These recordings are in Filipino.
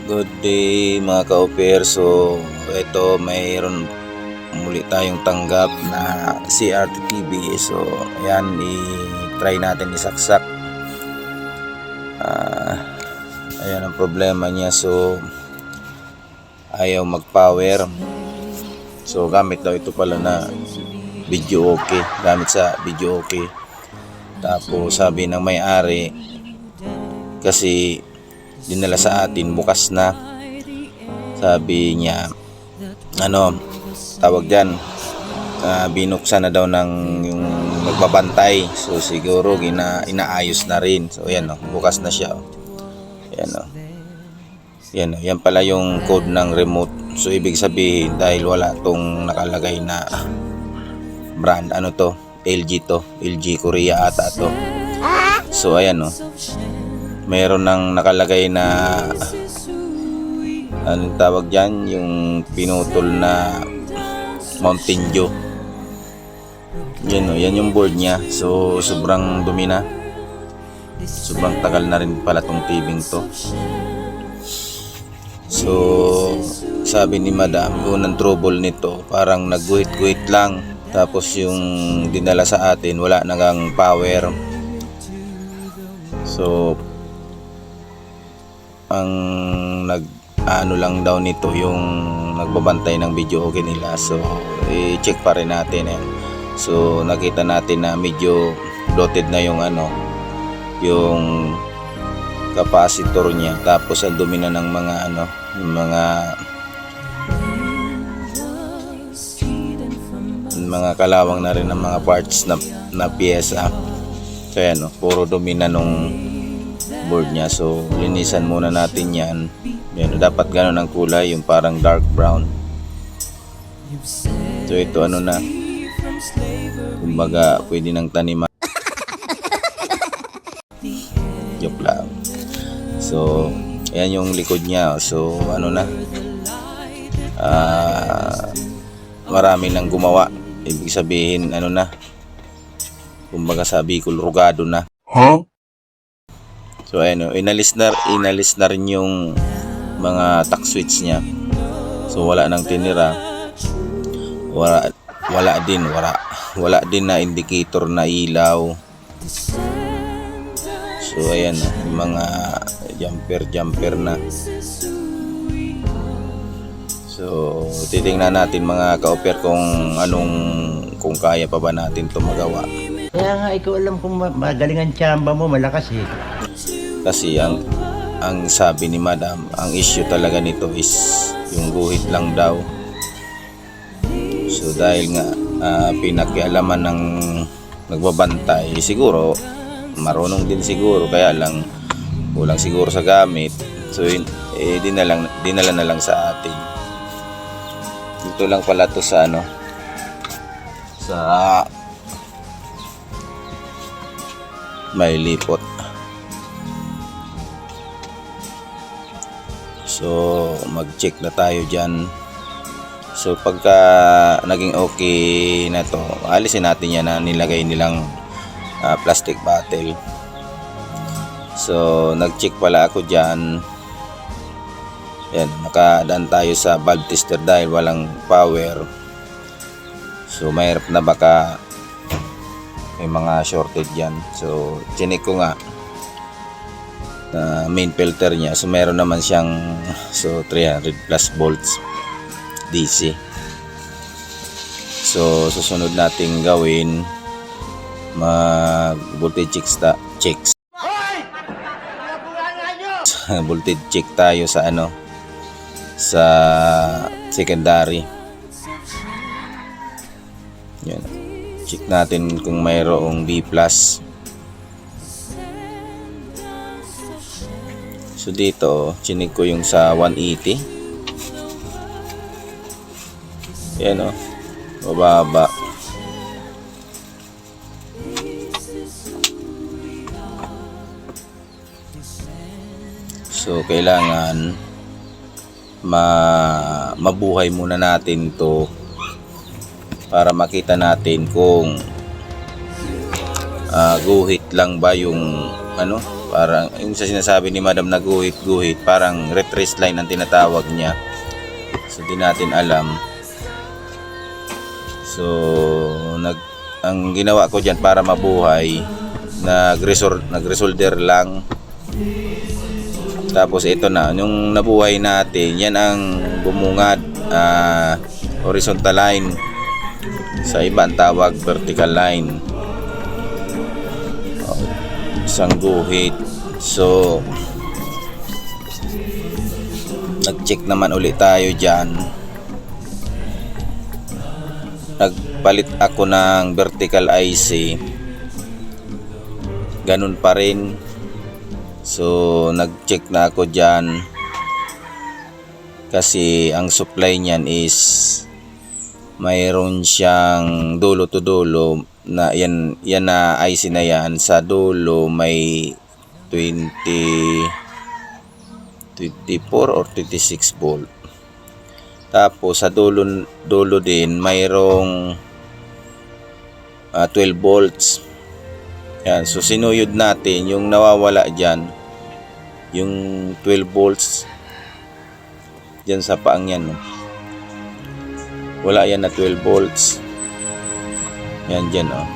Good day mga ka-oper. So ito, mayroon muli tayong tanggap na CRT TV. So ayan, i-try natin isaksak. Ayan ang problema niya. So ayaw mag-power. So gamit daw ito pala na video okay. Gamit sa video okay. Tapos sabi ng may-ari, kasi dinala sa atin bukas na, sabi niya tawag dyan, binuksan na daw ng yung magbabantay. So siguro inaayos na rin. So yan bukas na siya. Yan pala yung code ng remote. So ibig sabihin, dahil wala tong nakalagay na brand, LG to, LG Korea ata to. So ayan mayroon nang nakalagay na anong tawag dyan, yung pinutol na Mountain Dew. Yan yung board niya. So sobrang dumi na, sobrang tagal na rin pala tong tibing to. So sabi ni madam, unang trouble nito, parang nagguhit-guhit lang. Tapos yung dinala sa atin wala nagang power. So ang lang daw nito yung nagbabantay ng video okay nila. So i-check pa rin natin So nakita natin na medyo bloated na yung yung capacitor niya. Tapos ang dumi na ng mga kalawang na rin ng mga parts na piyesa. So ayan puro dumi na nung board niya. So linisan muna natin yan. Dapat gano'n ang kulay, yung parang dark brown. So ito na, kumbaga pwede nang taniman. Joke lang. So ayan yung likod niya. So marami nang gumawa. Ibig sabihin kumbaga sabi ko, rugado na. So ayan inalis na rin yung mga tack switch niya. So wala nang tinira. Wala din na indicator na ilaw. So ayan mga jumper na. So titingnan natin mga ka-oper kung kaya pa ba natin ito magawa. Kaya nga ikaw alam kung magaling ang tsamba mo, malakas Kasi ang sabi ni madam, ang issue talaga nito is yung guhit lang daw. So dahil nga pinakialaman ng nagbabantay, siguro marunong din siguro, kaya lang kulang siguro sa gamit. So dinala na lang sa atin. Dito lang pala to sa sa may lipot. So mag-check na tayo dyan. So pagka naging okay na to, alisin natin yan na nilagay nilang plastic bottle. So nag-check pala ako dyan. Yan, nakadaan tayo sa valve tester dahil walang power. So mahirap na baka may mga shorted dyan. So chinek ko nga main filter niya. So meron naman siyang 300 plus volts DC. So susunod nating gawin, mag voltage checks. Voltage check tayo sa sa secondary. Yan. Check natin kung mayroong B+. So dito, chinig ko yung sa 180. Yan mababa. So kailangan mabuhay muna natin to para makita natin kung guhit lang ba yung ano, parang yung sa sinasabi ni madam na guhit, parang retrace line ang tinatawag niya. So di natin alam. So ang ginawa ko diyan para mabuhay, nagresolder lang. Tapos ito na, yung nabuhay natin, yan ang bumungad, horizontal line. Sa iba ang tawag vertical line. Isang guhit. So nag-check naman ulit tayo dyan. Nagpalit ako ng vertical IC, ganun pa rin. So nag-check na ako dyan kasi ang supply niyan is mayroon siyang dulo to dulo na yan na IC na yan. Sa dulo may 24 or 26 volt. Tapos sa dulo din mayroong 12 volts. Yan, so sinuyod natin yung nawawala diyan, yung 12 volts diyan sa paang yan, no? Wala yan na 12 volts. Yan dyan, oh.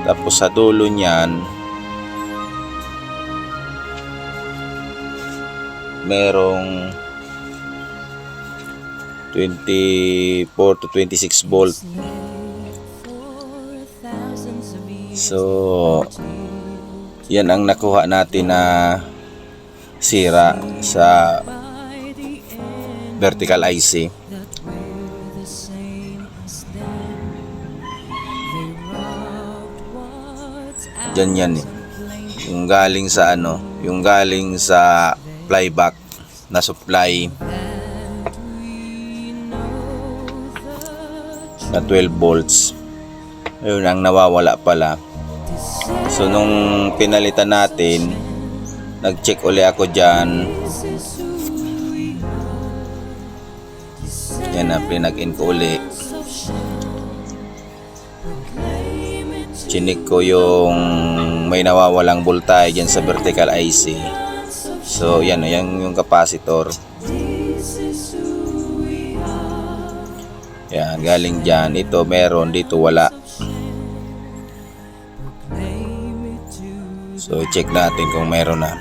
Tapos sa dulo niyan merong 24 to 26 volt. So yan ang nakuha natin na sira sa vertical IC. Diyan yan eh. Yung galing sa ano, yung galing sa flyback na supply na 12 volts. Ayun ang nawawala pala. So nung pinalitan natin, nag-check uli ako dyan. Yan na, pinag-in ko uli. Chinik ko yung may nawawalang voltage dyan sa vertical IC. So yan, yung capacitor. Yan, galing dyan. Ito meron, dito wala. So check natin kung meron na.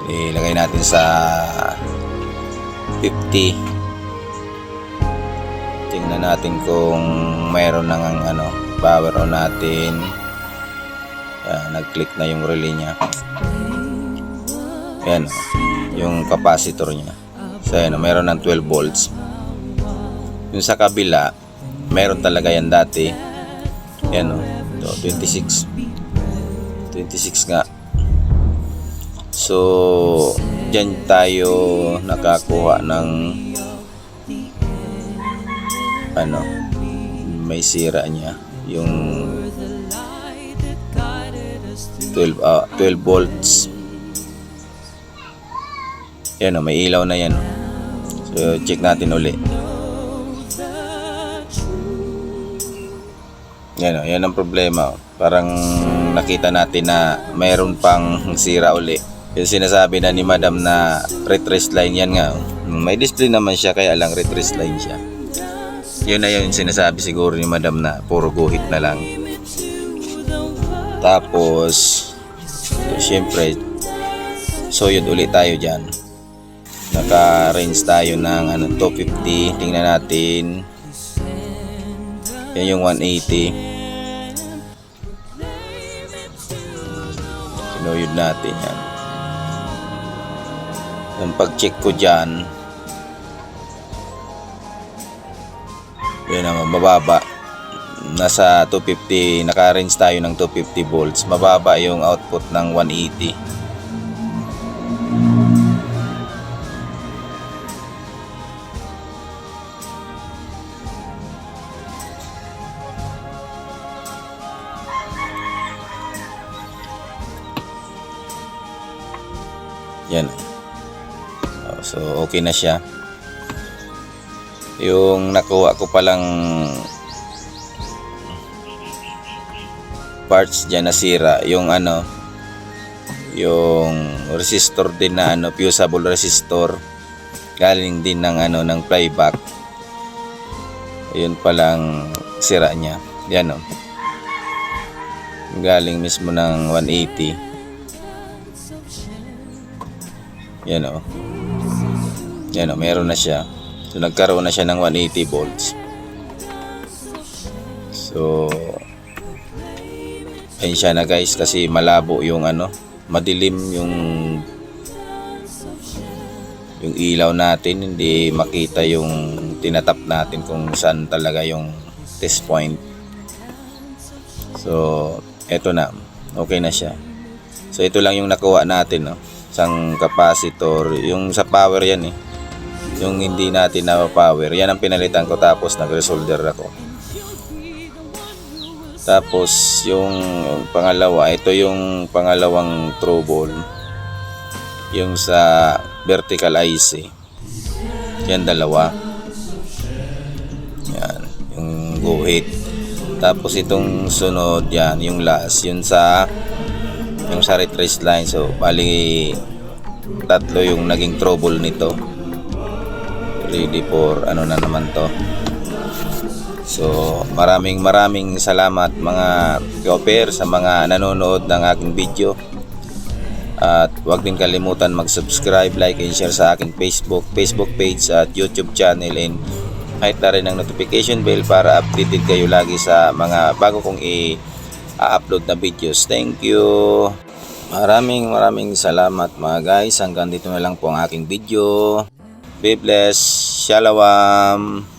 Yan, ilagay natin sa 50. Tingnan natin kung mayroon nang ano, power on natin. Yan, nag-click na yung relay niya. Yan, yung capacitor niya. So yan, mayroon ng 12 volts. Yung sa kabila, meron talaga yan dati. Yan, ito, 26 nga. So dyan tayo nakakuha ng ano, may sira niya yung 12 volts. Yan, may ilaw na yan. So check natin uli. Yan ang problema. Parang nakita natin na mayroon pang sira uli. Yung sinasabi na ni madam na retrace line, yan nga. May display naman siya, kaya lang retrace line siya. Yun na yung sinasabi siguro ni madam na puro guhit na lang. Tapos syempre soyod ulit tayo dyan. Naka-range tayo ng 250. Tingnan natin. Yan yung 180. Sinuyod natin yan. Yung pag-check ko dyan, yun naman, mababa. Nasa 250, naka-range tayo ng 250 volts. Mababa yung output ng 180. Yan. So okay na siya. Yung nakuha ko palang parts dyan nasira, yung yung resistor din na fusible resistor, galing din ng ng playback. Yun palang sira niya. Yan galing mismo ng 180. Yan meron na siya. So nagkaroon na siya ng 180 volts. So ayun siya na guys, kasi malabo yung madilim yung ilaw natin, hindi makita yung tinatap natin kung saan talaga yung test point. So eto na, okay na siya. So ito lang yung nakuha natin, isang capacitor, yung sa power yan yung hindi natin na power, yan ang pinalitan ko, tapos nag-resolder ako. Tapos yung pangalawa, ito yung pangalawang trouble, yung sa vertical IC, yan dalawa, yan yung guhit. Tapos itong sunod yan, yung last, yung sa retrace line. So bali tatlo yung naging trouble nito. Ready for na naman to. So maraming salamat mga Cooper sa mga nanonood ng aking video. At huwag din kalimutan mag-subscribe, like, and share sa aking Facebook page at YouTube channel, and kahit na rin ang notification bell para updated kayo lagi sa mga bago kong i-upload na videos. Thank you. Maraming salamat mga guys. Hanggang dito na lang po ang aking video. Be blessed. Shalom.